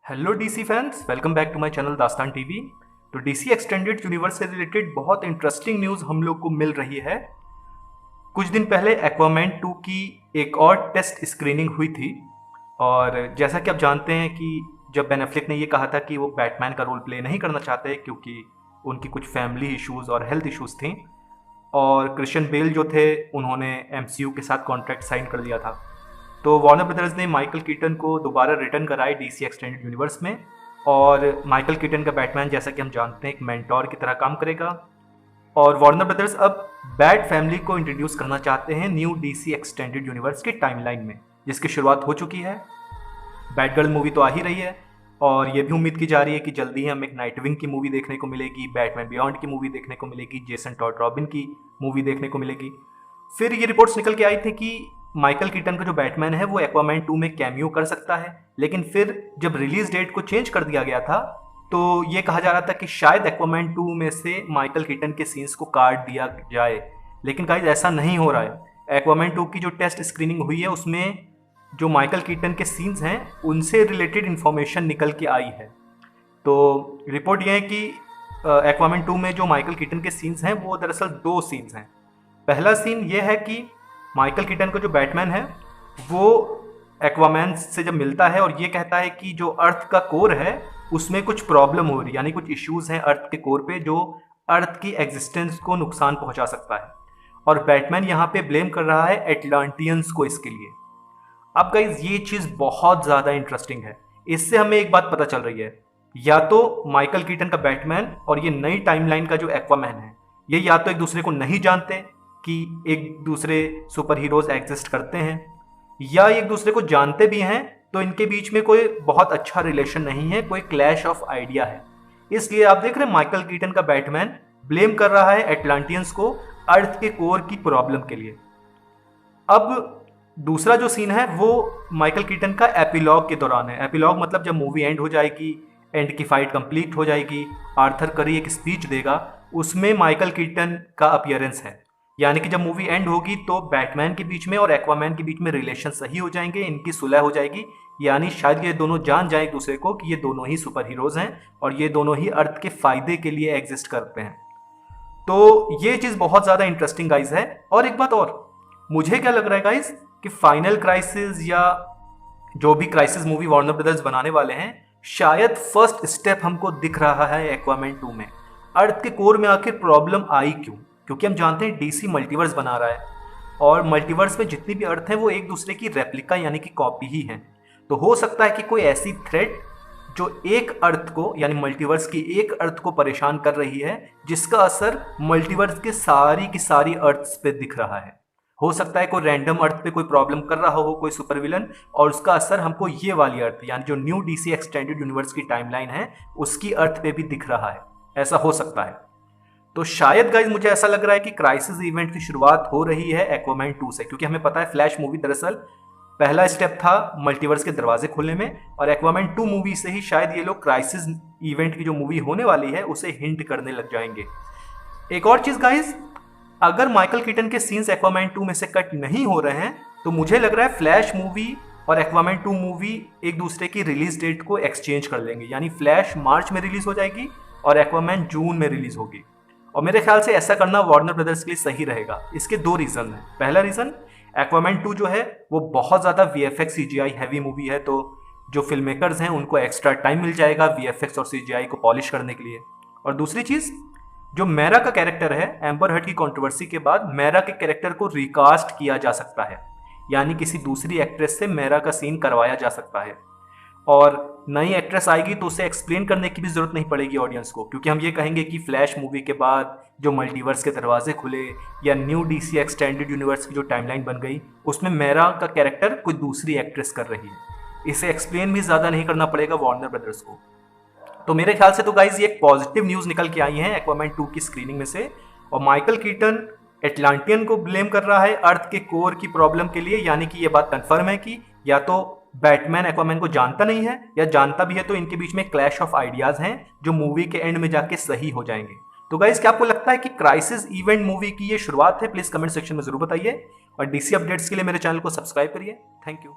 Hello DC fans, welcome back to my channel Dastan TV. तो DC extended universe से related बहुत interesting news हम लोग को मिल रही है। कुछ दिन पहले एक्वामैन 2 की एक और टेस्ट स्क्रीनिंग हुई थी और जैसा कि आप जानते हैं कि जब बेन एफ्लेक ने ये कहा था कि वो बैटमैन का रोल प्ले नहीं करना चाहते क्योंकि उनकी कुछ फैमिली इश्यूज़ और हेल्थ इश्यूज़ थी, और क्रिश्चियन बेल जो थे उन्होंने एमसीयू के साथ कॉन्ट्रैक्ट साइन कर लिया था। तो वार्नर ब्रदर्स ने माइकल कीटन को दोबारा रिटर्न कराए डीसी एक्सटेंडेड यूनिवर्स में, और माइकल कीटन का बैटमैन जैसा कि हम जानते हैं एक मेंटोर की तरह काम करेगा। और वार्नर ब्रदर्स अब बैट फैमिली को इंट्रोड्यूस करना चाहते हैं न्यू डीसी एक्सटेंडेड यूनिवर्स की टाइमलाइन में, जिसकी शुरुआत हो चुकी है। बैटगर्ल मूवी तो आ ही रही है और ये भी उम्मीद की जा रही है कि जल्दी ही हमें एक नाइटविंग की मूवी देखने को मिलेगी, बैटमैन बियॉन्ड की मूवी देखने को मिलेगी, जेसन टॉड रॉबिन की मूवी देखने को मिलेगी। फिर ये रिपोर्ट्स निकल के आई थी कि माइकल कीटन का जो बैटमैन है वो एक्वामैन 2 में कैमियो कर सकता है, लेकिन फिर जब रिलीज डेट को चेंज कर दिया गया था तो ये कहा जा रहा था कि शायद एक्वामैन 2 में से माइकल कीटन के सीन्स को काट दिया जाए, लेकिन गाइस ऐसा नहीं हो रहा है। एक्वामैन 2 की जो टेस्ट स्क्रीनिंग हुई है उसमें जो माइकल कीटन के सीन्स हैं उनसे रिलेटेड इन्फॉर्मेशन निकल के आई है। तो रिपोर्ट ये है कि एक्वामैन 2 में जो माइकल कीटन के सीन्स हैं वो दरअसल दो सीन्स हैं। पहला सीन ये है कि माइकल कीटन का जो बैटमैन है वो एक्वामैन से जब मिलता है और ये कहता है कि जो अर्थ का कोर है उसमें कुछ प्रॉब्लम हो रही है, यानी कुछ इश्यूज हैं अर्थ के कोर पे जो अर्थ की एग्जिस्टेंस को नुकसान पहुंचा सकता है, और बैटमैन यहाँ पे ब्लेम कर रहा है एटलांटियंस को इसके लिए। अब गाइज ये चीज़ बहुत ज़्यादा इंटरेस्टिंग है। इससे हमें एक बात पता चल रही है, या तो माइकल कीटन का बैटमैन और ये नई टाइमलाइन का जो एक्वामैन है ये या तो एक दूसरे को नहीं जानते कि एक दूसरे सुपर हीरोज एग्जिस्ट करते हैं, या एक दूसरे को जानते भी हैं तो इनके बीच में कोई बहुत अच्छा रिलेशन नहीं है, कोई क्लैश ऑफ आइडिया है। इसलिए आप देख रहे हैं माइकल कीटन का बैटमैन ब्लेम कर रहा है एटलांटियंस को अर्थ के कोर की प्रॉब्लम के लिए। अब दूसरा जो सीन है वो माइकल कीटन का एपिलॉग के दौरान है। एपिलॉग मतलब जब मूवी एंड हो जाएगी, एंड की फाइट कंप्लीट हो जाएगी, आर्थर करी एक स्पीच देगा, उसमें माइकल कीटन का अपीयरेंस है। यानी कि जब मूवी एंड होगी तो बैटमैन के बीच में और एक्वामैन के बीच में रिलेशन सही हो जाएंगे, इनकी सुलह हो जाएगी, यानी शायद ये दोनों जान जाए एक दूसरे को कि ये दोनों ही सुपर हीरोज हैं और ये दोनों ही अर्थ के फायदे के लिए एग्जिस्ट करते हैं। तो ये चीज़ बहुत ज़्यादा इंटरेस्टिंग गाइज है। और एक बात और, मुझे क्या लग रहा है गाइज कि फाइनल क्राइसिस या जो भी क्राइसिस मूवी वार्नर ब्रदर्स बनाने वाले हैं, शायद फर्स्ट स्टेप हमको दिख रहा है एक्वामैन 2 में। अर्थ के कोर में आखिर प्रॉब्लम आई क्यों? क्योंकि हम जानते हैं डीसी मल्टीवर्स बना रहा है और मल्टीवर्स में जितनी भी अर्थ हैं वो एक दूसरे की रेप्लिका यानी कि कॉपी ही हैं। तो हो सकता है कि कोई ऐसी थ्रेट जो एक अर्थ को यानी मल्टीवर्स की एक अर्थ को परेशान कर रही है, जिसका असर मल्टीवर्स के सारी की सारी अर्थ्स पे दिख रहा है। हो सकता है कोई रैंडम अर्थ पे कोई प्रॉब्लम कर रहा हो कोई सुपर विलन, और उसका असर हमको ये वाली अर्थ यानी जो न्यू डीसी एक्सटेंडेड यूनिवर्स की टाइमलाइन है उसकी अर्थ पे भी दिख रहा है। ऐसा हो सकता है। तो शायद गाइज मुझे ऐसा लग रहा है कि क्राइसिस इवेंट की शुरुआत हो रही है एक्वामैन 2 से, क्योंकि हमें पता है फ्लैश मूवी दरअसल पहला स्टेप था मल्टीवर्स के दरवाजे खोलने में, और एक्वामैन 2 मूवी से ही शायद ये लोग क्राइसिस इवेंट की जो मूवी होने वाली है उसे हिंट करने लग जाएंगे। एक और चीज गाइज, अगर माइकल कीटन के सीन्स एक्वामैन 2 में से कट नहीं हो रहे हैं तो मुझे लग रहा है फ्लैश मूवी और एक्वामैन 2 मूवी एक दूसरे की रिलीज डेट को एक्सचेंज कर लेंगे, यानी फ्लैश मार्च में रिलीज हो जाएगी और एक्वामैन जून में रिलीज होगी। और मेरे ख्याल से ऐसा करना वार्नर ब्रदर्स के लिए सही रहेगा। इसके दो रीज़न हैं। पहला रीज़न, एक्वामैन 2 जो है वो बहुत ज़्यादा VFX CGI हैवी मूवी है, तो जो फिल्म मेकर्स हैं उनको एक्स्ट्रा टाइम मिल जाएगा VFX और CGI को पॉलिश करने के लिए। और दूसरी चीज़, जो मैरा का कैरेक्टर है, एम्बर हर्ट की कंट्रोवर्सी के बाद मैरा के कैरेक्टर को रिकास्ट किया जा सकता है, यानी किसी दूसरी एक्ट्रेस से मैरा का सीन करवाया जा सकता है। और नई एक्ट्रेस आएगी तो उसे एक्सप्लेन करने की भी जरूरत नहीं पड़ेगी ऑडियंस को, क्योंकि हम ये कहेंगे कि फ्लैश मूवी के बाद जो मल्टीवर्स के दरवाजे खुले या न्यू डीसी एक्सटेंडेड यूनिवर्स की जो टाइमलाइन बन गई उसमें मेरा का कैरेक्टर कोई दूसरी एक्ट्रेस कर रही है। इसे एक्सप्लेन भी ज़्यादा नहीं करना पड़ेगा वार्नर ब्रदर्स को। तो मेरे ख्याल से तो गाइज ये एक पॉजिटिव न्यूज़ निकल के आई है एक्वामैन 2 की स्क्रीनिंग में से। और माइकल कीटन एटलांटियन को ब्लेम कर रहा है अर्थ के कोर की प्रॉब्लम के लिए, यानी कि ये बात कन्फर्म है कि या तो बैटमैन एक्वामैन को जानता नहीं है, या जानता भी है तो इनके बीच में क्लैश ऑफ आइडियाज हैं जो मूवी के एंड में जाके सही हो जाएंगे। तो गाइस क्या आपको लगता है कि क्राइसिस इवेंट मूवी की ये शुरुआत है? प्लीज कमेंट सेक्शन में जरूर बताइए, और डीसी अपडेट्स के लिए मेरे चैनल को सब्सक्राइब करिए। Thank you.